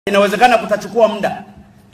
Inawezekana kutachukua muda,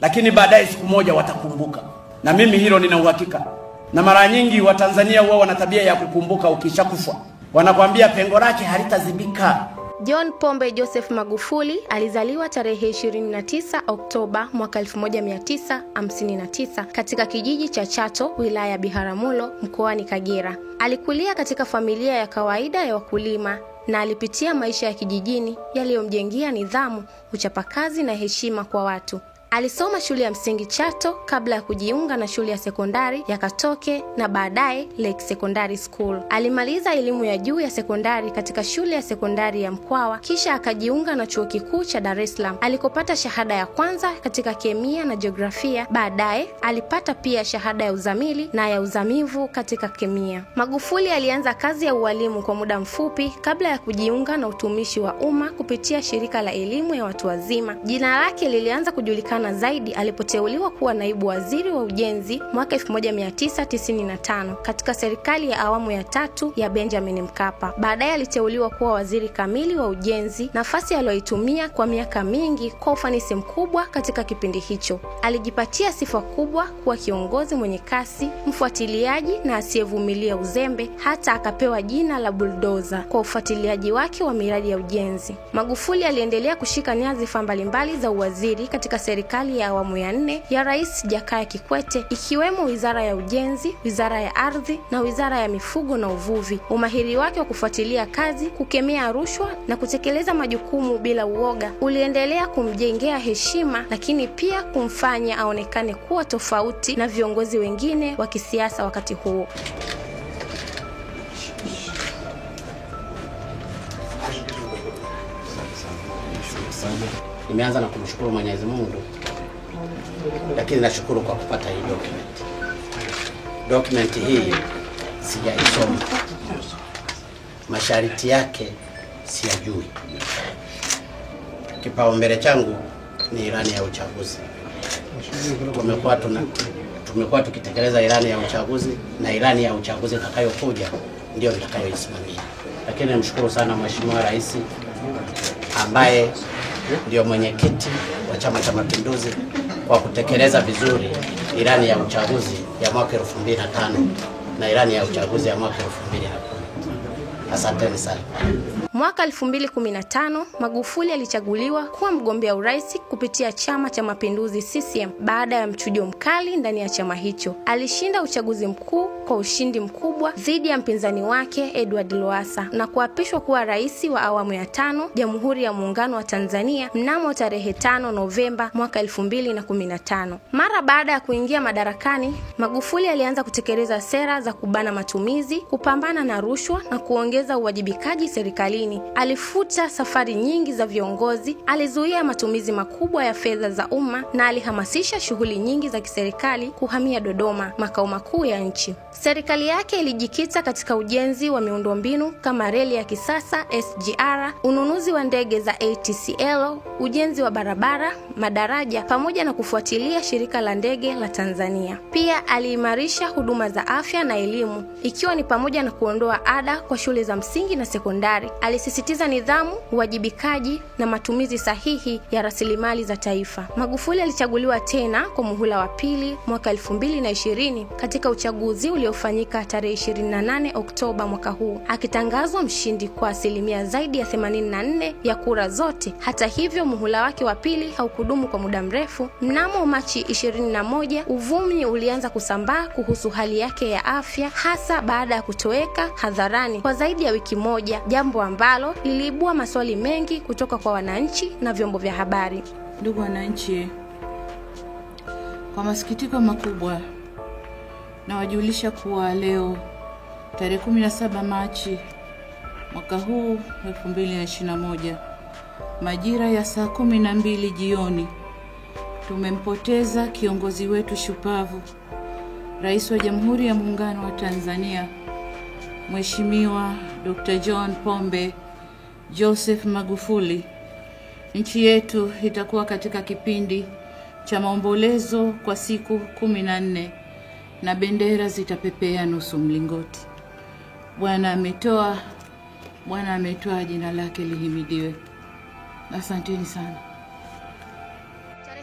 lakini baadaye siku moja watakumbuka. Na mimi hilo nina uhakika. Na mara nyingi Watanzania huwa wana tabia ya kukumbuka ukishakufa. Wanakuambia pengo lake halitazibika. John Pombe Joseph Magufuli alizaliwa tarehe 29 Oktoba mwaka 1959 katika kijiji cha Chato, wilaya ya Biharamulo, mkoani Kagera. Alikulia katika familia ya kawaida ya wakulima na alipitia maisha ya kijijini yaliyomjengea nidhamu, uchapakazi na heshima kwa watu. Alisoma shule ya msingi Chato kabla ya kujiunga na shule ya sekondari ya Katoke na baadaye Lake Secondary School. Alimaliza elimu ya juu ya sekondari katika shule ya sekondari ya Mkwawa, kisha akajiunga na chuo kikuu cha Dar es Salaam alikopata shahada ya kwanza katika kemia na jiografia. Baadaye alipata pia shahada ya uzamili na ya uzamivu katika kemia. Magufuli alianza kazi ya ualimu kwa muda mfupi kabla ya kujiunga na utumishi wa umma kupitia shirika la elimu ya watu wazima. Jina lake lilianza kujulikana zaidi alipoteuliwa kuwa naibu waziri wa ujenzi mwaka 1995 katika serikali ya awamu ya 3 ya Benjamin Mkapa. Baadaye aliteuliwa kuwa waziri kamili wa ujenzi, nafasi aliyoitumia kwa miaka mingi kwa ufanisi mkubwa. Katika kipindi hicho alijipatia sifa kubwa kuwa kiongozi mwenye kasi, mfuatiliaji na asiyevumilia uzembe, hata akapewa jina la bulldozer kwa ufuatiliaji wake wa miradi ya ujenzi. Magufuli aliendelea kushika nyadhifa mbalimbali za uwaziri katika serikali ya awamu ya 4 ya Rais Jakaya Kikwete, ikiwemo Wizara ya Ujenzi, Wizara ya Ardhi na Wizara ya Mifugo na Uvuvi. Umahiri wake wa kufuatilia kazi, kukemea rushwa na kutekeleza majukumu bila uoga uliendelea kumjengea heshima, lakini pia kumfanya aonekane kuwa tofauti na viongozi wengine wa kisiasa wakati huo. Nimeanza na kumshukuru Mwenyezi Mungu, lakini nashukuru kwa kupata hii document hii sijaisoma, masharti yake siyajui. Kipaumbele changu ni ilani ya uchaguzi. Tumekuwa tukitekeleza ilani ya uchaguzi, na ilani ya uchaguzi itakayokuja ndio nitakayoisimamia. Lakini namshukuru sana Mheshimiwa Rais ambaye ndio mwenyekiti wa Chama cha Mapinduzi kwa kutekeleza vizuri ilani ya uchaguzi ya mwaka 2005 na ilani ya uchaguzi ya mwaka 2010. Asanteni sana. Mwaka 2015 Magufuli alichaguliwa kuwa mgombea urais kupitia Chama cha Mapinduzi CCM. Baada ya mchujo mkali ndani ya chama hicho, alishinda uchaguzi mkuu kwa ushindi mkubwa dhidi ya mpinzani wake Edward Lowassa na kuapishwa kuwa rais wa awamu ya 5 Jamhuri ya Muungano wa Tanzania mnamo tarehe 5 Novemba mwaka 2015. Mara baada ya kuingia madarakani, Magufuli alianza kutekeleza sera za kubana matumizi, kupambana na rushwa na kuongeza uwajibikaji serikalini. Alifuta safari nyingi za viongozi, alizuia matumizi makubwa ya fedha za umma na alihamasisha shughuli nyingi za kiserikali kuhamia Dodoma, makao makuu ya nchi. Serikali yake ilijikita katika ujenzi wa miundombinu kama reli ya kisasa SGR, ununuzi wa ndege za ATCL, ujenzi wa barabara, madaraja pamoja na kufuatilia shirika la ndege la Tanzania. Pia aliimarisha huduma za afya na elimu, ikiwa ni pamoja na kuondoa ada kwa shule za msingi na sekondari. Alisisitiza nidhamu, uwajibikaji na matumizi sahihi ya rasilimali za taifa. Magufuli alichaguliwa tena kwa muhula wa pili mwaka 2020 katika uchaguzi uliofanyika tarehe 28 Oktoba mwaka huu, akitangazwa mshindi kwa asilimia zaidi ya 84 ya kura zote. Hata hivyo, muhula wake wa pili haukudumu kwa muda mrefu. Mnamo Machi 21, uvumi ulianza kusambaa kuhusu hali yake ya afya, hasa baada ya kutoweka hadharani kwa zaidi ya wiki moja, jambo ambalo liliibua maswali mengi kutoka kwa wananchi na vyombo vya habari. Ndugu wananchi, kwa masikitiko makubwa nawajulisha kuwa leo tarehe 17 Machi mwaka huu 2021 majira ya saa 12 jioni tumempoteza kiongozi wetu shupavu, Rais wa Jamhuri ya Muungano wa Tanzania, Mheshimiwa Dr. John Pombe Joseph Magufuli. Nchi yetu itakuwa katika kipindi cha maombolezo kwa siku 14 na bendera zitapepea nusu mlingoti. Bwana ametoa, jina lake lihimidiwe. Asanteni sana.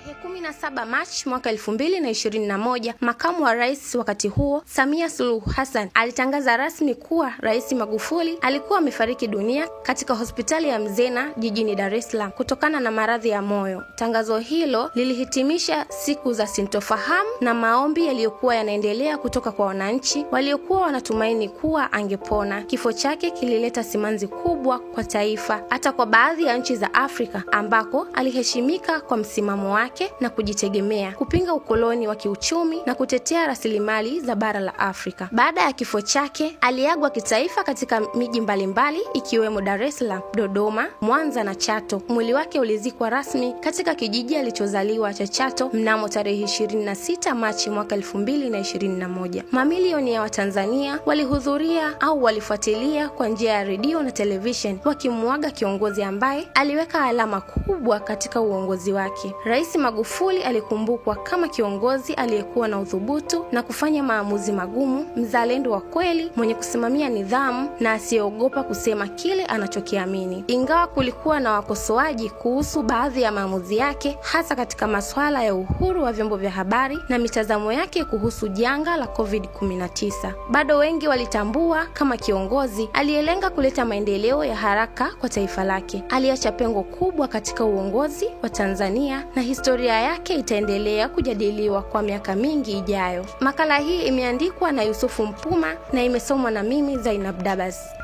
Tarehe 17 Machi mwaka 2021, makamu wa rais wakati huo, Samia Suluhu Hassan, alitangaza rasmi kuwa Rais Magufuli alikuwa amefariki dunia katika hospitali ya Mzena jijini Dar es Salaam kutokana na maradhi ya moyo. Tangazo hilo lilihitimisha siku za sintofahamu na maombi yaliyokuwa yanaendelea kutoka kwa wananchi waliokuwa wanatumaini kuwa angepona. Kifo chake kilileta simanzi kubwa kwa taifa, hata kwa baadhi ya nchi za Afrika ambako aliheshimika kwa msimamo wake na kujitegemea, kupinga ukoloni wa kiuchumi na kutetea rasilimali za bara la Afrika. Baada ya kifo chake, aliagwa kitaifa katika miji mbalimbali ikiwemo Dar es Salaam, Dodoma, Mwanza na Chato. Mwili wake ulizikwa rasmi katika kijiji alichozaliwa cha Chato mnamo tarehe 26 Machi mwaka 2021. Mamilioni ya Watanzania walihudhuria au walifuatilia kwa njia ya redio na television wakimuaga kiongozi ambaye aliweka alama kubwa katika uongozi wake. Rais Magufuli alikumbukwa kama kiongozi aliyekuwa na uthubutu na kufanya maamuzi magumu, mzalendo wa kweli, mwenye kusimamia nidhamu na asiyeogopa kusema kile anachokiamini. Ingawa kulikuwa na wakosoaji kuhusu baadhi ya maamuzi yake, hasa katika masuala ya uhuru wa vyombo vya habari na mitazamo yake kuhusu janga la COVID-19, bado wengi walitambua kama kiongozi aliyelenga kuleta maendeleo ya haraka kwa taifa lake. Aliacha pengo kubwa katika uongozi wa Tanzania na historia yake itaendelea kujadiliwa kwa miaka mingi ijayo. Makala hii imeandikwa na Yusufu Mpuma na imesomwa na mimi Zainab Dabas.